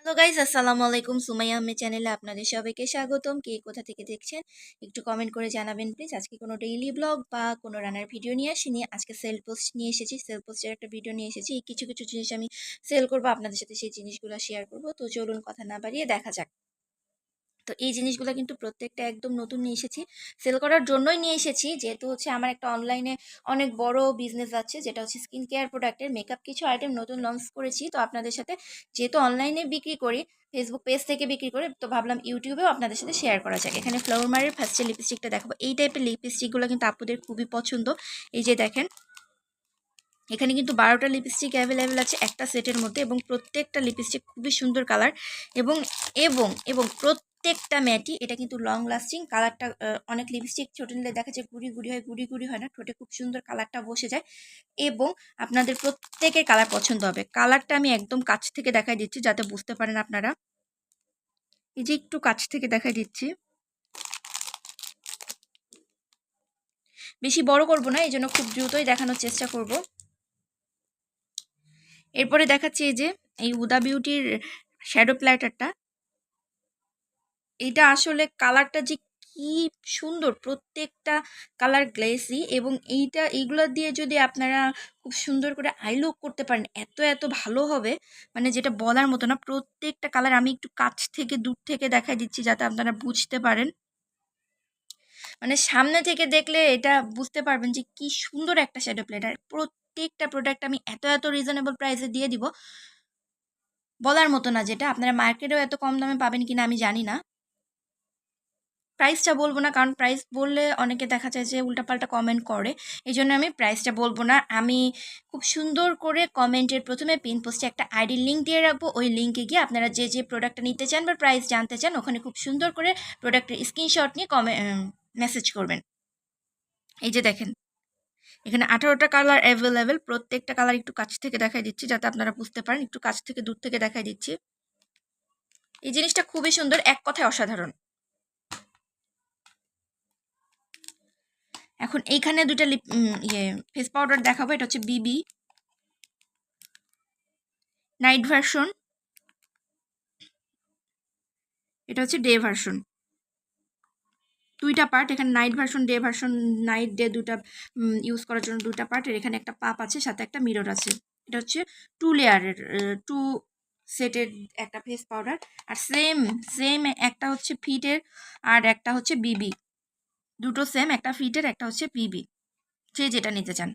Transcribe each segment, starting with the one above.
Hello guys, আসসালামু আলাইকুম। সুমাইয়া আহমেদ চ্যানেলে আপনাদের সবাইকে স্বাগতম। কে কোথা থেকে দেখছেন একটু কমেন্ট করে জানাবেন প্লিজ। আজকে কোনো ডেইলি ব্লগ বা কোনো রান্নার ভিডিও নিয়ে আসিনি, আজকে সেল পোস্ট নিয়ে এসেছি। সেল পোস্টের একটা ভিডিও নিয়ে এসেছি। কিছু কিছু জিনিস আমি সেল করবো, আপনাদের সাথে সেই জিনিসগুলো শেয়ার করবো। তো চলুন কথা না বাড়িয়ে দেখা যাক। তো এই জিনিসগুলো কিন্তু প্রত্যেকটা একদম নতুন নিয়ে এসেছি, সেল করার জন্যই নিয়ে এসেছি। যেহেতু হচ্ছে আমার একটা অনলাইনে অনেক বড় বিজনেস আছে, যেটা হচ্ছে স্কিন কেয়ার প্রোডাক্টের মেকআপ কিছু আইটেম নতুন লঞ্চ করেছি। তো আপনাদের সাথে যেহেতু অনলাইনে বিক্রি করি, ফেসবুক পেজ থেকে বিক্রি করি, তো ভাবলাম ইউটিউবেও আপনাদের সাথে শেয়ার করা যাক। এখানে ফ্লাওয়ার মারের ফার্স্টে লিপস্টিকটা দেখাবো। এই টাইপের লিপস্টিকগুলো কিন্তু আপুদের খুবই পছন্দ। এই যে দেখেন, এখানে কিন্তু 12টা লিপস্টিক অ্যাভেলেবেল আছে একটা সেটের মধ্যে, এবং প্রত্যেকটা লিপস্টিক খুবই সুন্দর কালার, এবং এবং এবং প্রত্যেকটা ম্যাটি। এটা কিন্তু লং লাস্টিং কালারটা। অনেক লিপস্টিক ছোট নিলে দেখা যায় গুড়ি গুড়ি হয়, গুড়ি গুড়ি হয় না, ঠোঁটে খুব সুন্দর কালারটা বসে যায়, এবং আপনাদের প্রত্যেকের কালার পছন্দ হবে। কালারটা আমি একদম কাছ থেকে দেখাই দিচ্ছি যাতে বুঝতে পারেন আপনারা। এই যে একটু কাছ থেকে দেখাই দিচ্ছি, বেশি বড় করব না, এই জন্য খুব দ্রুতই দেখানোর চেষ্টা করব। এরপরে দেখাচ্ছি এই যে এই হুদা বিউটির শ্যাডো প্ল্যাটারটা। এটা আসলে কালারটা যে কি সুন্দর, প্রত্যেকটা কালার গ্লেসি, এবং এইগুলো দিয়ে যদি আপনারা খুব সুন্দর করে আই লুক করতে পারেন, এত এত ভালো হবে, মানে যেটা বলার মতো না। প্রত্যেকটা কালার আমি একটু কাছ থেকে দূর থেকে দেখাই দিচ্ছি যাতে আপনারা বুঝতে পারেন। মানে সামনে থেকে দেখলে এটা বুঝতে পারবেন যে কি সুন্দর একটা শ্যাডো প্লেটার। প্রত্যেকটা প্রোডাক্ট আমি এত এত রিজনেবল প্রাইসে দিয়ে দিব, বলার মতো না। যেটা আপনারা মার্কেটেও এত কম দামে পাবেন কিনা আমি জানি না। প্রাইসটা বলবো না, কারণ প্রাইস বললে অনেকে দেখা যায় যে উল্টাপাল্টা কমেন্ট করে। এই জন্য আমি প্রাইসটা বলবো না। আমি খুব সুন্দর করে কমেন্টের প্রথমে পিন পোস্টে একটা আইডি লিঙ্ক দিয়ে রাখবো। ওই লিঙ্কে গিয়ে আপনারা যে যে প্রোডাক্টটা নিতে চান বা প্রাইস জানতে চান, ওখানে খুব সুন্দর করে প্রোডাক্টের স্ক্রিনশট নিয়ে মেসেজ করবেন। এই যে দেখেন, এখানে 18টা কালার অ্যাভেলেবেল। প্রত্যেকটা কালার একটু কাছ থেকে দেখাই দিচ্ছি যাতে আপনারা বুঝতে পারেন। একটু কাছ থেকে দূর থেকে দেখাই দিচ্ছি। এই জিনিসটা খুবই সুন্দর, এক কথায় অসাধারণ। এখন এইখানে দুইটা ফেস পাউডার দেখাবো। এটা হচ্ছে বিবি নাইট ভার্সন, এটা হচ্ছে ডে ভার্সন। দুইটা পার্ট, এখানে night version, day version. Night day দুটা ইউজ করার জন্য দুটা পার্ট। এর এখানে একটা পাপ আছে, সাথে একটা মিরর আছে। এটা হচ্ছে 2 লেয়ারের, 2 সেটের একটা ফেস পাউডার। আর সেম সেম একটা হচ্ছে ফিটের আর একটা হচ্ছে বিবি। দুটো সেম, একটা ফিটের একটা হচ্ছে বিবি, যে যেটা নিতে চান।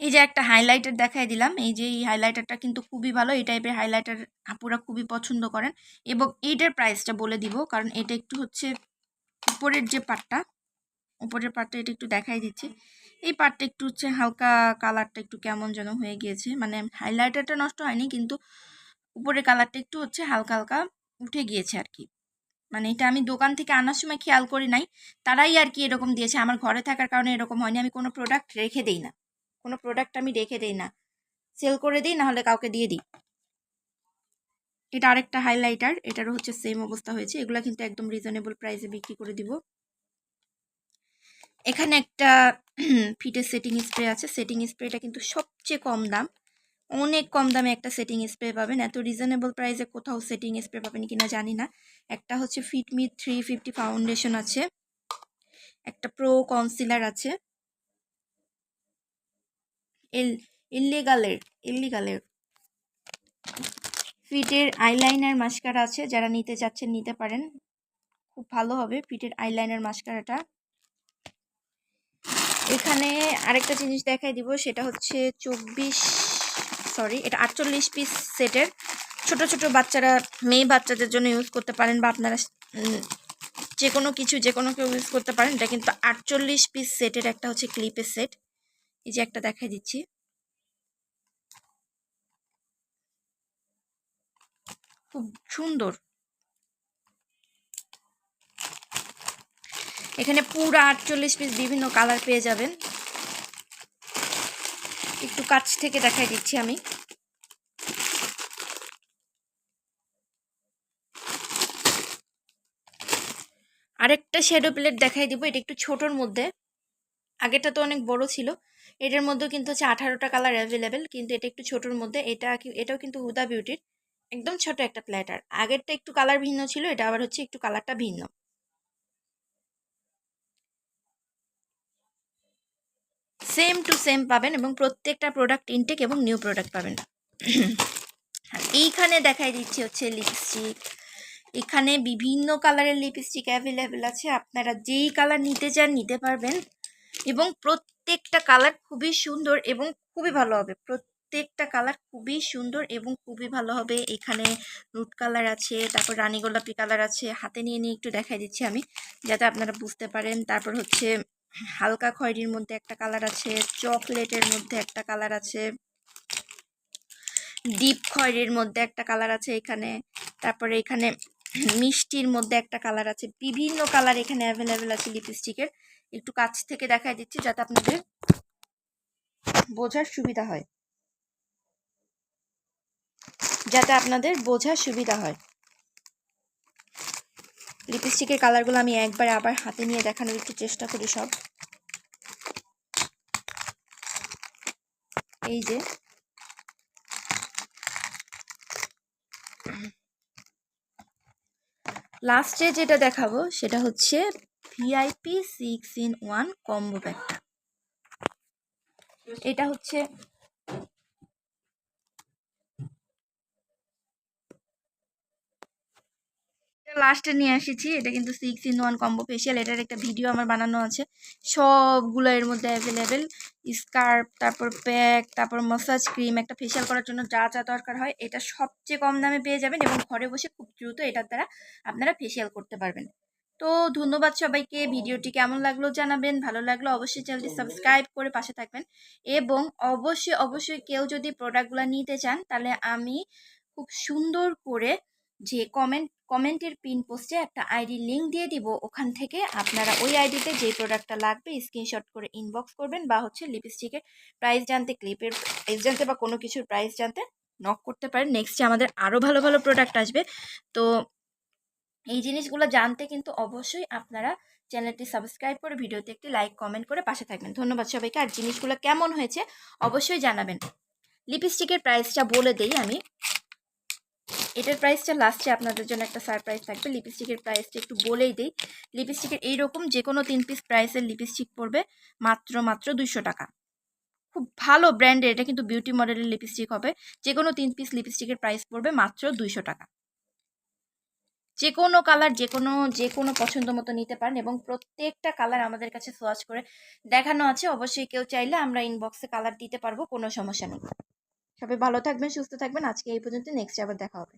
এই যে একটা হাইলাইটার দেখাই দিলাম। এই যে এই হাইলাইটারটা কিন্তু খুবই ভালো। এই টাইপের হাইলাইটার আপুরা খুবই পছন্দ করেন। এবং এইটার প্রাইসটা বলে দিব, কারণ এটা একটু হচ্ছে উপরের যে পার্টটা, উপরের পার্টটা এটা একটু দেখাই দিচ্ছি। এই পার্টটা একটু হচ্ছে হালকা কালারটা একটু কেমন যেন হয়ে গিয়েছে, মানে হাইলাইটারটা নষ্ট হয়নি, কিন্তু উপরের কালারটা একটু হচ্ছে হালকা হালকা উঠে গিয়েছে আর কি। মানে এটা আমি দোকান থেকে আনার সময় খেয়াল করি নাই, তারাই আর কি এরকম দিয়েছে। আমার ঘরে থাকার কারণে এরকম হয়নি। আমি কোনো প্রোডাক্ট রেখে দেই না, কোনো প্রোডাক্ট আমি রেখে দেই না, সেল করে দিই, নাহলে কাউকে দিয়ে দিই। এটা আরেকটা হাইলাইটার, এটারও হচ্ছে সেম অবস্থা হয়েছে। এগুলা কিন্তু একদম রিজনেবল প্রাইসে বিক্রি করে দিব। এখানে একটা ফিটের সেটিং স্প্রে আছে। সেটিং স্প্রেটা কিন্তু সবচেয়ে কম দাম, অনেক কম দামে একটা সেটিং স্প্রে পাবেন। এত রিজনেবল প্রাইসে কোথাও সেটিং স্প্রে পাবেন কিনা জানি না। একটা হচ্ছে ফিটমি 350 ফাউন্ডেশন আছে, একটা প্রো কনসিলার আছে, ইল্লিগালের ফিটের আইলাইনার মাস্কারা আছে। যারা নিতে চাচ্ছেন নিতে পারেন, খুব ভালো হবে ফিটের আইলাইনার মাস্কারাটা। এখানে আরেকটা জিনিস দেখাই দিব, সেটা হচ্ছে এটা 48 পিস সেটের। ছোট ছোট বাচ্চারা, মেয়ে বাচ্চাদের জন্য ইউজ করতে পারেন, বা আপনারা যে কোনো কেউ ইউজ করতে পারেন। এটা কিন্তু 48 পিস সেটের একটা হচ্ছে ক্লিপের সেট। এই যে একটা দেখাই দিচ্ছি, খুব সুন্দর। এখানে পুরো 48 পিস বিভিন্ন কালার পেয়ে যাবেন। একটু কাছ থেকে দেখাই দিচ্ছি আমি। আরেকটা শ্যাডো প্লেট দেখাই দিব। এটা একটু ছোটোর মধ্যে, আগেরটা তো অনেক বড় ছিল। এটার মধ্যেও কিন্তু হচ্ছে 18টা কালার অ্যাভেলেবেল, কিন্তু এটা একটু ছোটোর মধ্যে। এটাও কিন্তু হুদা বিউটির। একদম ছোট একটা প্ল্যাটার। আগেরটা একটু কালার ভিন্ন ছিল, এটা আবার হচ্ছে একটু কালারটা ভিন্ন। সেম টু সেম পাবেন এবং প্রত্যেকটা প্রোডাক্ট ইনটেক এবং নিউ প্রোডাক্ট পাবেন। আর এইখানে দেখাই দিচ্ছি হচ্ছে লিপস্টিক। এখানে বিভিন্ন কালারের লিপস্টিক অ্যাভেলেবেল আছে, আপনারা যেই কালার নিতে চান নিতে পারবেন এবং প্রত্যেকটা কালার খুবই সুন্দর এবং খুবই ভালো হবে। প্রত্যেকটা কালার খুবই সুন্দর এবং খুবই ভালো হবে। এখানে রুট কালার আছে, তারপর রানী গোলাপি কালার আছে, হাতে নিয়ে নিয়ে একটু দেখাই দিচ্ছি আমি যাতে আপনারা বুঝতে পারেন। তারপর হচ্ছে হালকা খয়েরির মধ্যে একটা কালার আছে, চকলেটের মধ্যে একটা কালার আছে, ডিপ খয়েরির মধ্যে একটা কালার আছে এখানে, তারপরে এখানে মিষ্টির মধ্যে একটা কালার আছে। বিভিন্ন কালার এখানে অ্যাভেলেবেল আছে লিপস্টিকের। একটু কাছ থেকে দেখাই দিচ্ছি যাতে আপনাদের বোঝার সুবিধা হয়, লিপস্টিকের কালারগুলো আমি একবার আবার হাতে নিয়ে দেখানোর একটু চেষ্টা করি সব। এই যে লাস্টে যেটা দেখাবো সেটা হচ্ছে ভিআইপি 6-in-1 কম্বো প্যাকটা। এটা হচ্ছে লাস্টে নিয়ে এসেছি, এটা কিন্তু 6-in-1 কম্বো ফেশিয়াল। এটার একটা ভিডিও আমার বানানো আছে, সবগুলো এর মধ্যে অ্যাভেলেবেল। স্কার্ফ, তারপর প্যাক, তারপর মাসাজ ক্রিম, একটা ফেশিয়াল করার জন্য যা যা দরকার হয় এটা সবচেয়ে কম দামে পেয়ে যাবেন এবং ঘরে বসে খুব দ্রুত এটার দ্বারা আপনারা ফেশিয়াল করতে পারবেন। তো ধন্যবাদ সবাইকে। ভিডিওটি কেমন লাগলো জানাবেন, ভালো লাগলো অবশ্যই চ্যানেলটি সাবস্ক্রাইব করে পাশে থাকবেন এবং অবশ্যই অবশ্যই কেউ যদি প্রোডাক্টগুলো নিতে চান তাহলে আমি খুব সুন্দর করে যে কমেন্টের পিন পোস্টে একটা আইডি লিঙ্ক দিয়ে দিব, ওখান থেকে আপনারা ওই আইডিতে যে প্রোডাক্টটা লাগবে স্ক্রিনশট করে ইনবক্স করবেন বা হচ্ছে লিপস্টিকের প্রাইস জানতে, ক্লিপের প্রাইস জানতে বা কোনো কিছুর প্রাইস জানতে নক করতে পারেন। নেক্সটে আমাদের আরও ভালো ভালো প্রোডাক্ট আসবে। তো এই জিনিসগুলো জানতে কিন্তু অবশ্যই আপনারা চ্যানেলটি সাবস্ক্রাইব করে ভিডিওতে একটি লাইক কমেন্ট করে পাশে থাকবেন। ধন্যবাদ সবাইকে। আর জিনিসগুলো কেমন হয়েছে অবশ্যই জানাবেন। লিপস্টিকের প্রাইসটা বলে দেই আমি, এটার প্রাইসটা লাস্টে আপনাদের জন্য একটা সারপ্রাইজ থাকবে। লিপস্টিকের প্রাইসটা একটু বলেই দিই। লিপস্টিকের এইরকম যে কোনো 3 পিস প্রাইসের লিপস্টিক পড়বে মাত্র 200 টাকা। খুব ভালো ব্র্যান্ডের, এটা কিন্তু বিউটি মডেলের লিপস্টিক হবে। যে কোনো 3 পিস লিপস্টিকের প্রাইস পড়বে মাত্র 200 টাকা। যে কোনো কালার যে কোনো পছন্দ মতো নিতে পারেন এবং প্রত্যেকটা কালার আমাদের কাছে সোয়াচ করে দেখানো আছে। অবশ্যই কেউ চাইলে আমরা ইনবক্সে কালার দিতে পারবো, কোনো সমস্যা নেই। সবাই ভালো থাকবেন, সুস্থ থাকবেন। আজকে এই পর্যন্ত, নেক্সট আবার দেখা হবে।